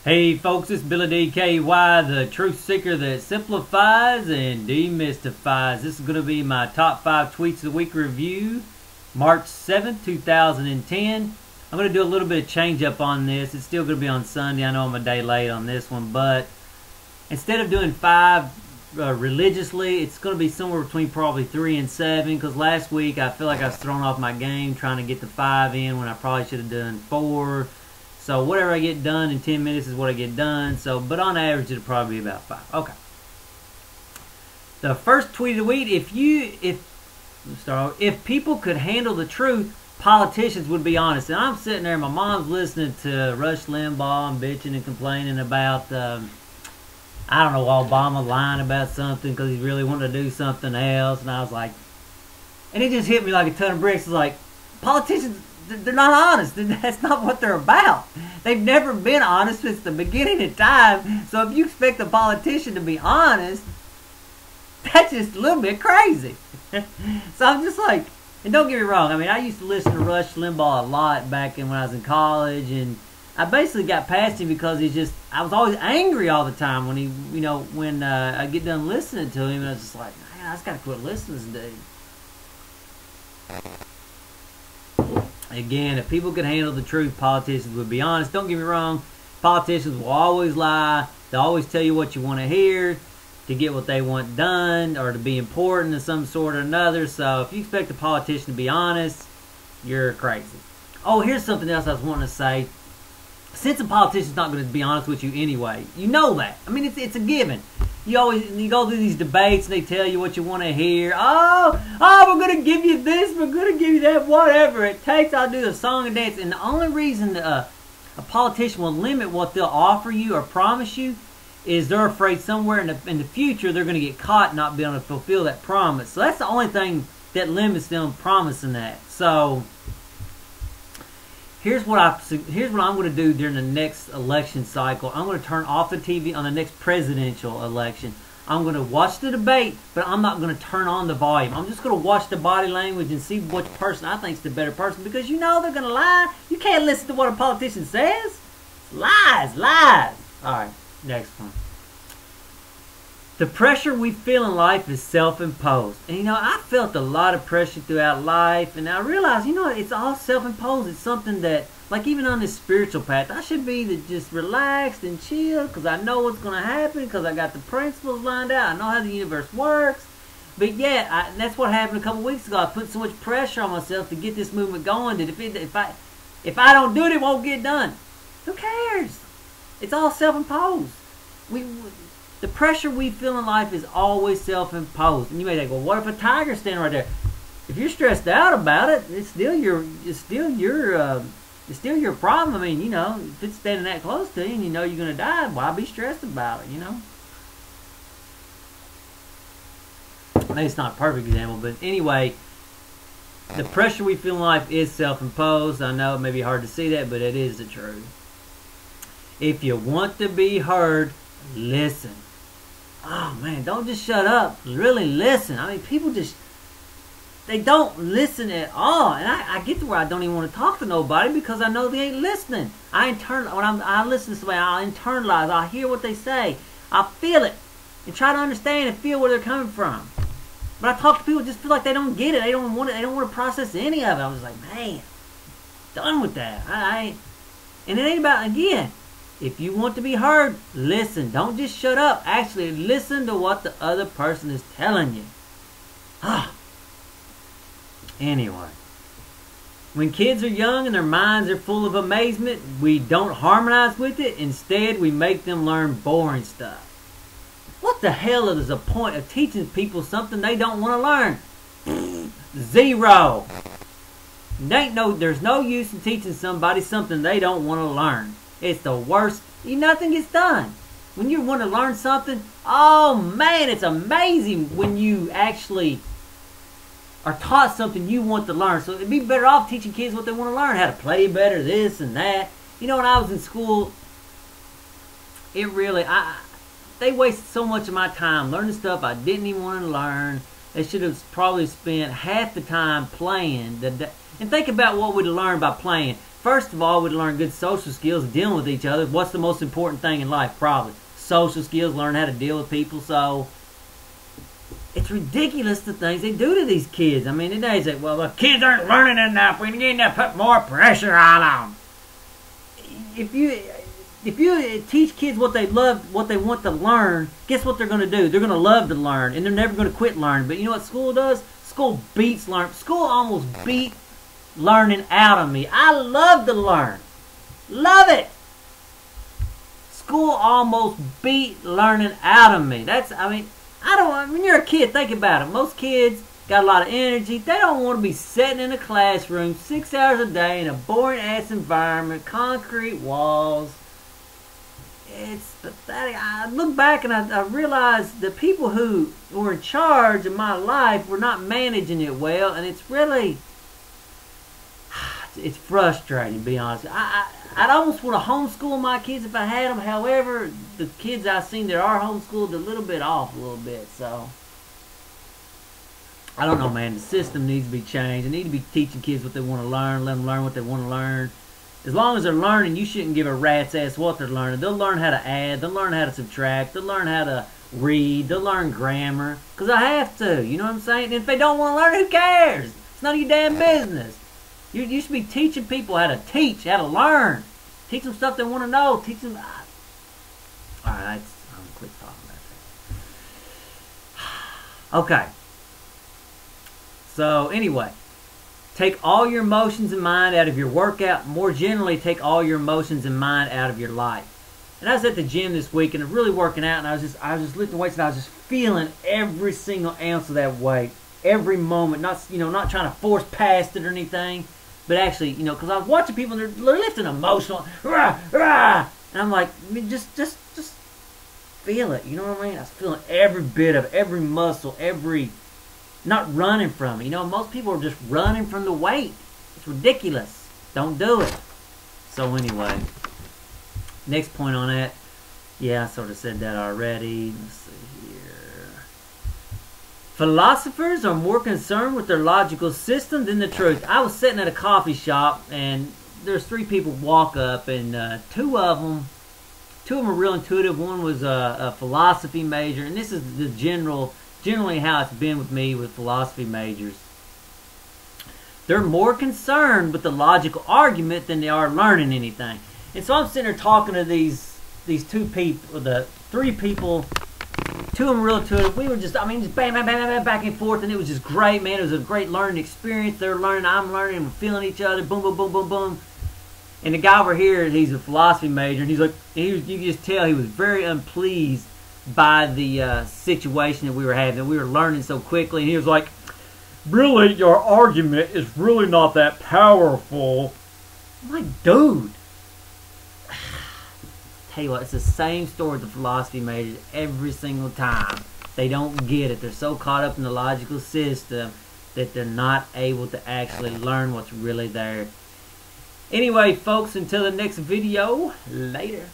Hey folks, it's Billy DKY, the truth seeker that simplifies and demystifies. This is going to be my top 5 tweets of the week review, March 7th, 2010. I'm going to do a little bit of change up on this. It's still going to be on Sunday. I know I'm a day late on this one, but instead of doing 5 religiously, it's going to be somewhere between probably 3 and 7, because last week I feel like I was thrown off my game trying to get the 5 in when I probably should have done 4. So whatever I get done in 10 minutes is what I get done. So, but on average, it'll probably be about 5. Okay. The first tweet of the week: if people could handle the truth, politicians would be honest. And I'm sitting there, my mom's listening to Rush Limbaugh and bitching and complaining about, I don't know, Obama lying about something because he really wanted to do something else. And I was like, and it just hit me like a ton of bricks. It's like, politicians, they're not honest. That's not what they're about. They've never been honest since the beginning of time. So if you expect a politician to be honest, that's just a little bit crazy. So I'm just like, and don't get me wrong, I mean, I used to listen to Rush Limbaugh a lot back when I was in college, and I basically got past him because I was always angry all the time when he, when I get done listening to him, and I was just like, man, I just gotta quit listening to this dude. Again, if people could handle the truth, politicians would be honest. Don't get me wrong, politicians will always lie. They'll always tell you what you want to hear to get what they want done or to be important in some sort or another. So if you expect a politician to be honest, you're crazy. Oh, here's something else I was wanting to say. Since a politician's not going to be honest with you anyway, you know that. I mean, it's a given. You go through these debates and they tell you what you want to hear. Oh, we're going to give you this, we're going to give you that, whatever it takes. I'll do the song and dance. And the only reason a politician will limit what they'll offer you or promise you is they're afraid somewhere in the future they're going to get caught not being able to fulfill that promise. So that's the only thing that limits them promising that. So here's what I'm going to do during the next election cycle. I'm going to turn off the TV on the next presidential election. I'm going to watch the debate, but I'm not going to turn on the volume. I'm just going to watch the body language and see which person I think is the better person, because you know they're going to lie. You can't listen to what a politician says. Lies, lies. All right, next one. The pressure we feel in life is self-imposed. And I felt a lot of pressure throughout life, and I realized, it's all self-imposed. It's something that, like even on this spiritual path, I should be just relaxed and chill because I know what's going to happen, because I got the principles lined out. I know how the universe works. But yeah, that's what happened a couple weeks ago. I put so much pressure on myself to get this movement going that if I don't do it, it won't get done. Who cares? It's all self-imposed. The pressure we feel in life is always self-imposed. And you may think, well, what if a tiger's standing right there? If you're stressed out about it, it's still your problem. I mean, if it's standing that close to you and you know you're going to die, why be stressed about it, Maybe it's not a perfect example, but anyway, the pressure we feel in life is self-imposed. I know it may be hard to see that, but it is the truth. If you want to be heard, listen. Oh man, don't just shut up. Really listen. I mean, people they don't listen at all. And I get to where I don't even want to talk to nobody because I know they ain't listening. When I listen to somebody, I'll internalize. I'll hear what they say. I'll feel it and try to understand and feel where they're coming from. But I talk to people just feel like they don't get it. They don't want it. They don't want to process any of it. I was like, man, done with that. And it ain't about, again, if you want to be heard, listen. Don't just shut up. Actually, listen to what the other person is telling you. Anyway. When kids are young and their minds are full of amazement, we don't harmonize with it. Instead, we make them learn boring stuff. What the hell is the point of teaching people something they don't want to learn? Zero. There's no use in teaching somebody something they don't want to learn. It's the worst. Nothing gets done. When you want to learn something, oh man, it's amazing when you actually are taught something you want to learn. So it'd be better off teaching kids what they want to learn, how to play better, this and that. When I was in school, they wasted so much of my time learning stuff I didn't even want to learn. They should have probably spent half the time playing. And think about what we'd learn by playing. First of all, we'd learn good social skills, dealing with each other. What's the most important thing in life? Probably social skills, learn how to deal with people. So it's ridiculous the things they do to these kids. I mean, they say, well, the kids aren't learning enough. We need to put more pressure on them. If you teach kids what they love, what they want to learn, guess what they're going to do? They're going to love to learn, and they're never going to quit learning. But you know what school does? School beats learning. School almost beat learning out of me. I love to learn. Love it. School almost beat learning out of me. When you're a kid, think about it. Most kids got a lot of energy. They don't want to be sitting in a classroom 6 hours a day in a boring ass environment, concrete walls. It's pathetic. I look back and I realize the people who were in charge of my life were not managing it well, and it's really, it's frustrating, to be honest. I'd almost want to homeschool my kids if I had them. However, the kids I've seen that are homeschooled, a little bit off a little bit. So, I don't know, man. The system needs to be changed. They need to be teaching kids what they want to learn. Let them learn what they want to learn. As long as they're learning, you shouldn't give a rat's ass what they're learning. They'll learn how to add. They'll learn how to subtract. They'll learn how to read. They'll learn grammar. Because I have to. You know what I'm saying? And if they don't want to learn, who cares? It's none of your damn business. You should be teaching people how to teach, how to learn. Teach them stuff they want to know. Teach them... Alright, I'm going to quit talking about that. Okay. So, anyway. Take all your emotions and mind out of your workout. More generally, take all your emotions and mind out of your life. And I was at the gym this week and really working out, and I was just lifting weights, and I was just feeling every single ounce of that weight, every moment. Not trying to force past it or anything, but actually, because I was watching people and they're lifting emotional, rah, rah, and I'm like, just feel it. You know what I mean? I was feeling every bit of every muscle, not running from it. Most people are just running from the weight. It's ridiculous. Don't do it. So anyway, next point on that. Yeah, I sort of said that already. Let's see here. Philosophers are more concerned with their logical system than the truth. I was sitting at a coffee shop, and there's 3 people walk up, and two of them are real intuitive. One was a philosophy major, and this is the generally how it's been with me with philosophy majors. They're more concerned with the logical argument than they are learning anything. And so I'm sitting there talking to these 2 people, the 3 people, 2 of them real intuitive. We were just bang, bang, bang, bang, back and forth, and it was just great, man. It was a great learning experience. They were learning, I'm learning, and we're feeling each other, boom, boom, boom, boom, boom. And the guy over here, he's a philosophy major, and he's like, you can just tell he was very unpleased by the situation that we were having. We were learning so quickly, and he was like, really, your argument is really not that powerful. I'm like, dude. Tell you what, it's the same story with the philosophy majors every single time. They don't get it. They're so caught up in the logical system that they're not able to actually learn what's really there. Anyway, folks, until the next video, later.